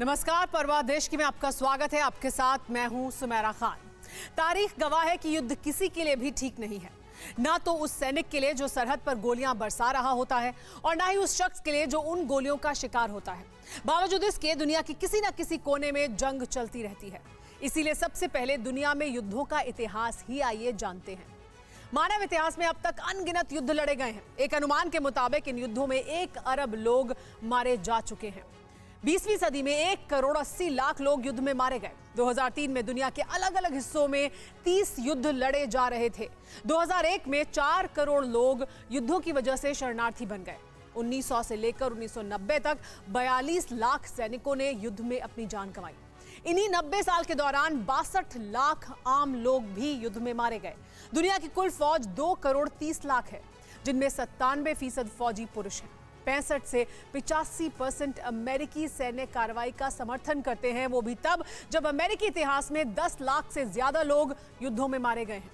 नमस्कार, परवाह देश की में आपका स्वागत है। आपके साथ मैं हूं सुमेरा खान। तारीख गवाह है कि युद्ध किसी के लिए भी ठीक नहीं है, ना तो उस सैनिक के लिए जो सरहद पर गोलियां बरसा रहा होता है और ना ही उस शख्स के लिए जो उन गोलियों का शिकार होता है। बावजूद इसके दुनिया की किसी न किसी कोने में जंग चलती रहती है। इसीलिए सबसे पहले दुनिया में युद्धों का इतिहास ही आइए जानते हैं। मानव इतिहास में अब तक अनगिनत युद्ध लड़े गए हैं। एक अनुमान के मुताबिक इन युद्धों में 1 अरब लोग मारे जा चुके हैं। 20वीं सदी में 1,80,00,000 लोग युद्ध में मारे गए। 2003 में दुनिया के अलग अलग हिस्सों में 30 युद्ध लड़े जा रहे थे। 2001 में 4 करोड़ लोग युद्धों की वजह से शरणार्थी बन गए। 1900 से लेकर 1990 तक 42 लाख सैनिकों ने युद्ध में अपनी जान गंवाई। इन्हीं 90 साल के दौरान 62 लाख आम लोग भी युद्ध में मारे गए। दुनिया की कुल फौज 2 करोड़ 30 लाख है, जिनमें 97% फौजी पुरुष हैं। 65 से 85% अमेरिकी सैन्य कार्रवाई का समर्थन करते हैं, वो भी तब जब अमेरिकी इतिहास में 10 लाख से ज्यादा लोग युद्धों में मारे गए हैं।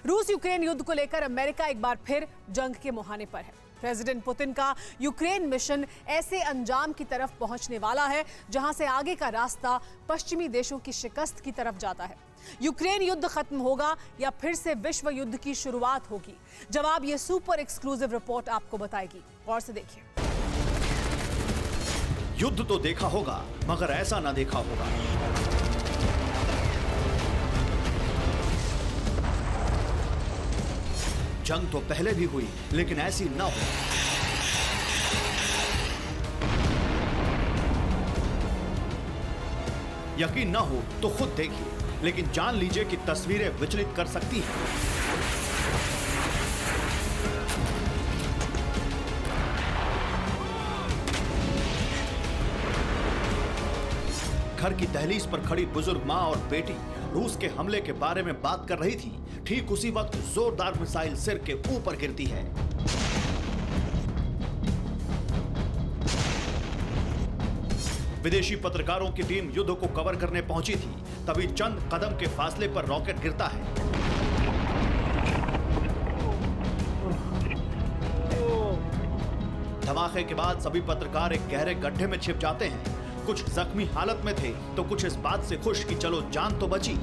रूस यूक्रेन युद्ध को लेकर अमेरिका एक बार फिर जंग के मुहाने पर है। प्रेसिडेंट पुतिन का यूक्रेन मिशन ऐसे अंजाम की तरफ पहुंचने वाला है जहां से आगे का रास्ता पश्चिमी देशों की शिकस्त की तरफ जाता है। यूक्रेन युद्ध खत्म होगा या फिर से विश्व युद्ध की शुरुआत होगी? जवाब ये सुपर एक्सक्लूसिव रिपोर्ट आपको बताएगी। गौर से देखिए। युद्ध तो देखा होगा, मगर ऐसा ना देखा होगा। जंग तो पहले भी हुई, लेकिन ऐसी ना हो। यकीन ना हो तो खुद देखिए, लेकिन जान लीजिए कि तस्वीरें विचलित कर सकती हैं। घर की दहलीज पर खड़ी बुजुर्ग मां और बेटी रूस के हमले के बारे में बात कर रही थी। ठीक उसी वक्त जोरदार मिसाइल सिर के ऊपर गिरती है। विदेशी पत्रकारों की टीम युद्ध को कवर करने पहुंची थी, तभी चंद कदम के फासले पर रॉकेट गिरता है। धमाके के बाद सभी पत्रकार एक गहरे गड्ढे में छिप जाते हैं। कुछ जख्मी हालत में थे तो कुछ इस बात से खुश कि चलो जान तो बची।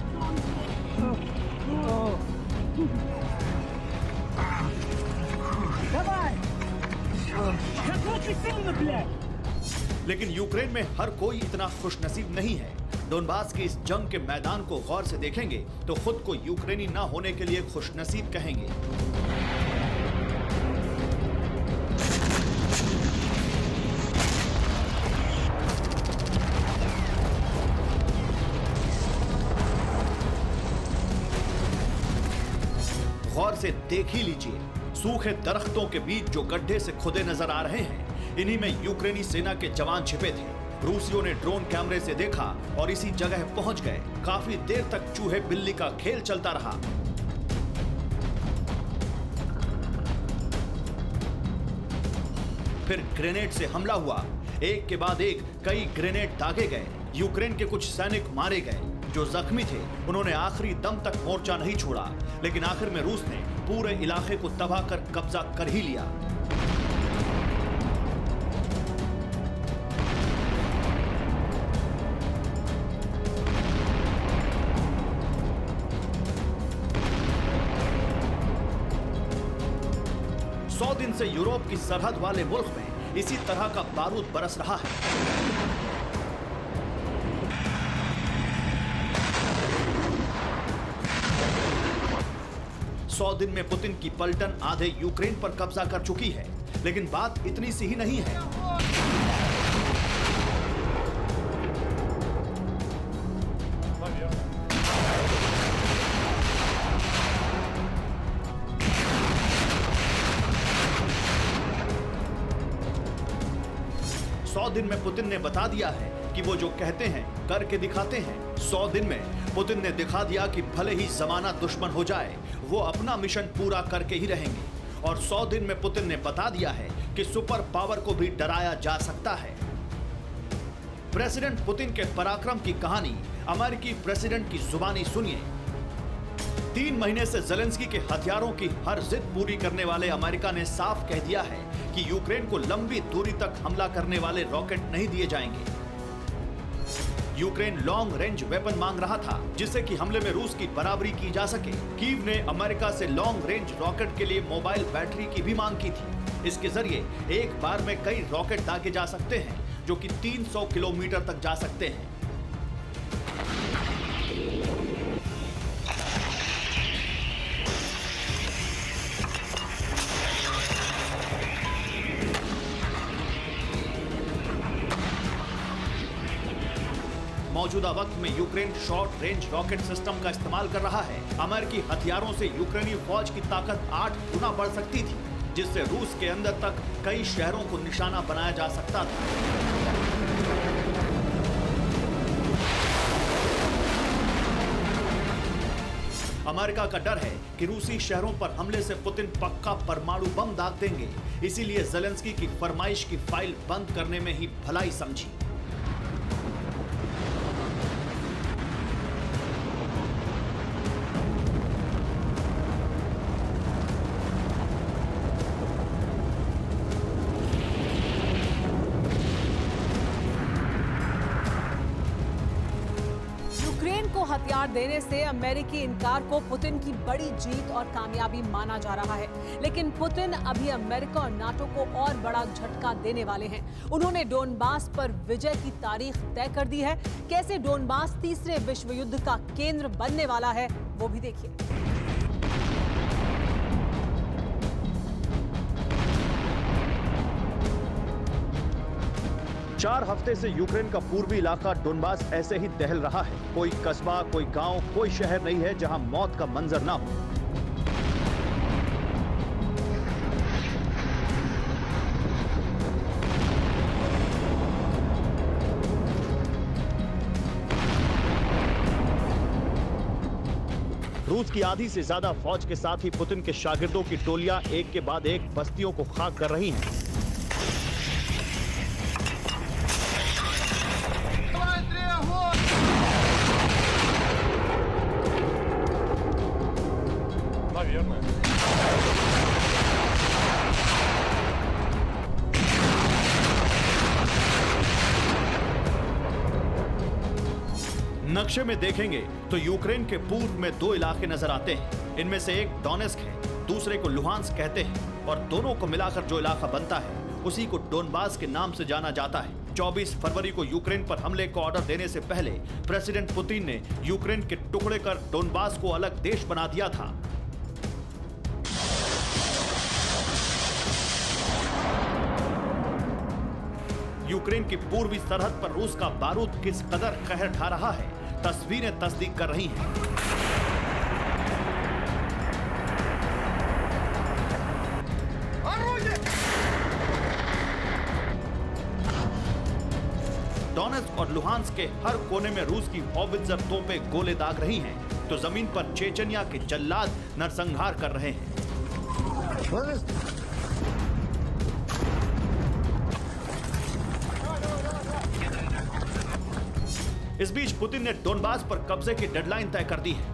लेकिन यूक्रेन में हर कोई इतना खुशनसीब नहीं है। डोनबास की इस जंग के मैदान को गौर से देखेंगे तो खुद को यूक्रेनी ना होने के लिए खुशनसीब कहेंगे। गौर से देख ही लीजिए, सूखे दरख्तों के बीच जो गड्ढे से खुदे नजर आ रहे हैं, इन्हीं में यूक्रेनी सेना के जवान छिपे थे। रूसियों ने ड्रोन कैमरे से देखा और इसी जगह पहुंच गए। काफी देर तक चूहे बिल्ली का खेल चलता रहा। फिर ग्रेनेड से हमला हुआ। एक के बाद एक कई ग्रेनेड दागे गए। यूक्रेन के कुछ सैनिक मारे गए। जो जख्मी थे उन्होंने आखिरी दम तक मोर्चा नहीं छोड़ा, लेकिन आखिर में रूस ने पूरे इलाके को तबाह कर कब्जा कर ही लिया। सौ दिन से यूरोप की सरहद वाले मुल्क में इसी तरह का बारूद बरस रहा है। 100 दिन में पुतिन की पलटन आधे यूक्रेन पर कब्जा कर चुकी है। लेकिन बात इतनी सी ही नहीं है। सौ दिन में पुतिन ने बता दिया है कि वो जो कहते हैं करके दिखाते हैं। 100 दिन में पुतिन ने दिखा दिया कि भले ही जमाना दुश्मन हो जाए, वो अपना मिशन पूरा करके ही रहेंगे। और 100 दिन में पुतिन ने बता दिया है कि सुपर पावर को भी डराया जा सकता है। प्रेसिडेंट पुतिन के पराक्रम की कहानी अमेरिकी प्रेसिडेंट की जुबानी सुनिए। 3 महीने से ज़ेलेंस्की के हथियारों की हर जिद पूरी करने वाले अमेरिका ने साफ कह दिया है कि यूक्रेन को लंबी दूरी तक हमला करने वाले रॉकेट नहीं दिए जाएंगे। यूक्रेन लॉन्ग रेंज वेपन मांग रहा था, जिससे कि हमले में रूस की बराबरी की जा सके। कीव ने अमेरिका से लॉन्ग रेंज रॉकेट के लिए मोबाइल बैटरी की भी मांग की थी। इसके जरिए एक बार में कई रॉकेट दागे जा सकते हैं, जो कि 300 किलोमीटर तक जा सकते हैं। मौजूदा वक्त में Ukraine short range rocket system का इस्तेमाल कर रहा है। अमेरिकी हथियारों से यूक्रेनी फौज की ताकत 8 गुना बढ़ सकती थी, जिससे रूस के अंदर तक कई शहरों को निशाना बनाया जा सकता था। अमेरिका का डर है कि रूसी शहरों पर हमले से पुतिन पक्का परमाणु बम दाग देंगे, इसीलिए ज़ेलेंस्की की फरमाइश की फाइल बंद करने में ही भलाई समझी। यूक्रेन को हथियार देने से अमेरिकी इनकार को पुतिन की बड़ी जीत और कामयाबी माना जा रहा है, लेकिन पुतिन अभी अमेरिका और नाटो को और बड़ा झटका देने वाले हैं। उन्होंने डोनबास पर विजय की तारीख तय कर दी है। कैसे डोनबास तीसरे विश्व युद्ध का केंद्र बनने वाला है, वो भी देखिए। 4 हफ्ते से यूक्रेन का पूर्वी इलाका डोनबास ऐसे ही दहल रहा है। कोई कस्बा, कोई गांव, कोई शहर नहीं है जहां मौत का मंजर ना हो। रूस की आधी से ज्यादा फौज के साथ ही पुतिन के शागिर्दों की टोलियां एक के बाद एक बस्तियों को खाक कर रही हैं। नक्शे में देखेंगे तो यूक्रेन के पूर्व में 2 इलाके नजर आते हैं। इनमें से एक डोनेस्क है, दूसरे को लुहांस्क कहते हैं, और दोनों को मिलाकर जो इलाका बनता है उसी को डोनबास के नाम से जाना जाता है। 24 फरवरी को यूक्रेन पर हमले का ऑर्डर देने से पहले प्रेसिडेंट पुतिन ने यूक्रेन के टुकड़े कर डोनबास को अलग देश बना दिया था। यूक्रेन की पूर्वी सरहद पर रूस का बारूद किस कदर कहर ढा रहा है, तस्वीरें तस्दीक कर रही हैं। डोनेत्स्क और लुहांस्क के हर कोने में रूस की हॉवित्जर तोपें गोले दाग रही हैं, तो जमीन पर चेचनिया के जल्लाद नरसंहार कर रहे हैं। इस बीच पुतिन ने डोनबास पर कब्जे की डेडलाइन तय कर दी है।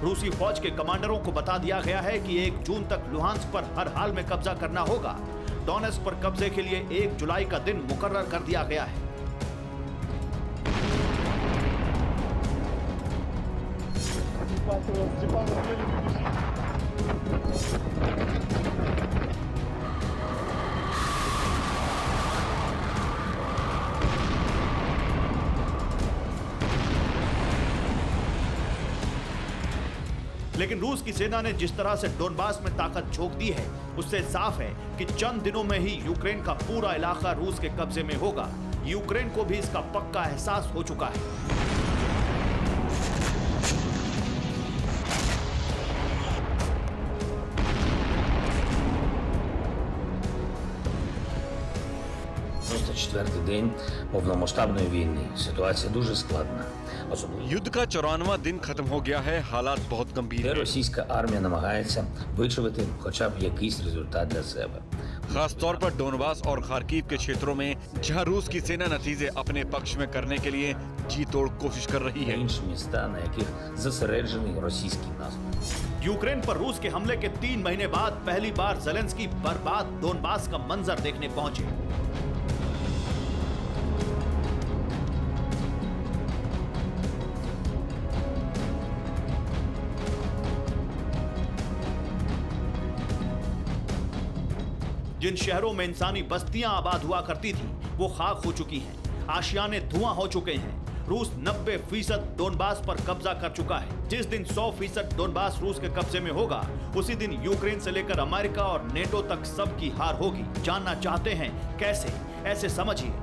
रूसी फौज के कमांडरों को बता दिया गया है कि 1 जून तक लुहांस्क पर हर हाल में कब्जा करना होगा। डोनेत्स्क पर कब्जे के लिए 1 जुलाई का दिन मुकर्रर कर दिया गया है। लेकिन रूस की सेना ने जिस तरह से डोनबास में ताकत झोंक दी है, उससे साफ है कि चंद दिनों में ही यूक्रेन का पूरा इलाका रूस के कब्जे में होगा। यूक्रेन को भी इसका पक्का एहसास हो चुका है। Четвертий день повномасштабної війни. Ситуація дуже складна. युद्ध का 94वां दिन खत्म हो गया है। हालात बहुत गंभीर हैं। Російська армія намагається вичавити хоча б якийсь результат для себе. खास तौर पर डोनबास और खार्किव के क्षेत्रों में जहां रूस की सेना नतीजे अपने पक्ष में करने के लिए जी तोड़ कोशिश कर रही है। Інші міста, на яких зосереджений російський наступ. यूक्रेन पर रूस के हमले के 3 महीने बाद पहली बार ज़ेलेंस्की बर्बाद डोनबास का मंजर देखने पहुंचे। जिन शहरों में इंसानी बस्तियां आबाद हुआ करती थी वो खाक हो चुकी हैं, आशियाने धुआं हो चुके हैं। रूस 90% डोनबास पर कब्जा कर चुका है। जिस दिन 100% डोनबास रूस के कब्जे में होगा, उसी दिन यूक्रेन से लेकर अमेरिका और नेटो तक सबकी हार होगी। जानना चाहते हैं कैसे? ऐसे समझिए,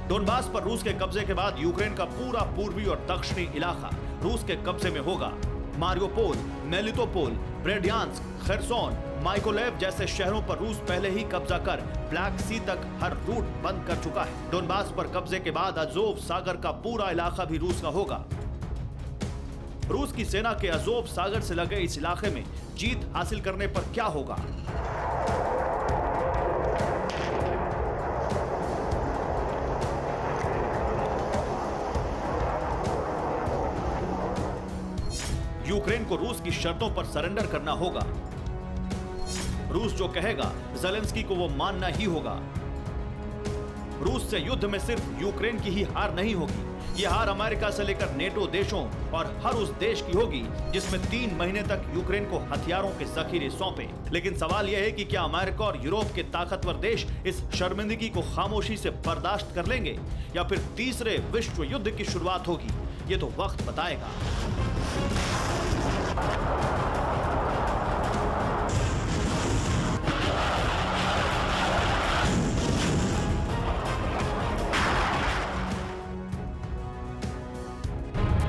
डोनबास पर रूस के कब्जे के बाद यूक्रेन का पूरा पूर्वी और दक्षिणी इलाका रूस के कब्जे में होगा। मारियोपोल, मेलिटोपोल, ब्रेडियांस्क, खरसोन, माइकोलेव जैसे शहरों पर रूस पहले ही कब्जा कर ब्लैक सी तक हर रूट बंद कर चुका है। डोनबास पर कब्जे के बाद अजोव सागर का पूरा इलाका भी रूस का होगा। रूस की सेना के अजोव सागर से लगे इस इलाके में जीत हासिल करने पर क्या होगा? यूक्रेन को रूस की शर्तों पर सरेंडर करना होगा। रूस जो कहेगा ज़ेलेंस्की को वो मानना ही होगा। रूस से युद्ध में सिर्फ यूक्रेन की ही हार नहीं होगी, ये हार अमेरिका से लेकर नेटो देशों और हर उस देश की होगी जिसमें 3 महीने तक यूक्रेन को हथियारों के जखीरे सौंपे। लेकिन सवाल यह है कि क्या अमेरिका और यूरोप के ताकतवर देश इस शर्मिंदगी को खामोशी से बर्दाश्त कर लेंगे या फिर तीसरे विश्व युद्ध की शुरुआत होगी? ये तो वक्त बताएगा।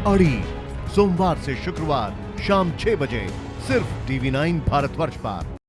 अड़ी सोमवार से शुक्रवार शाम 6 बजे सिर्फ TV9 भारतवर्ष पर।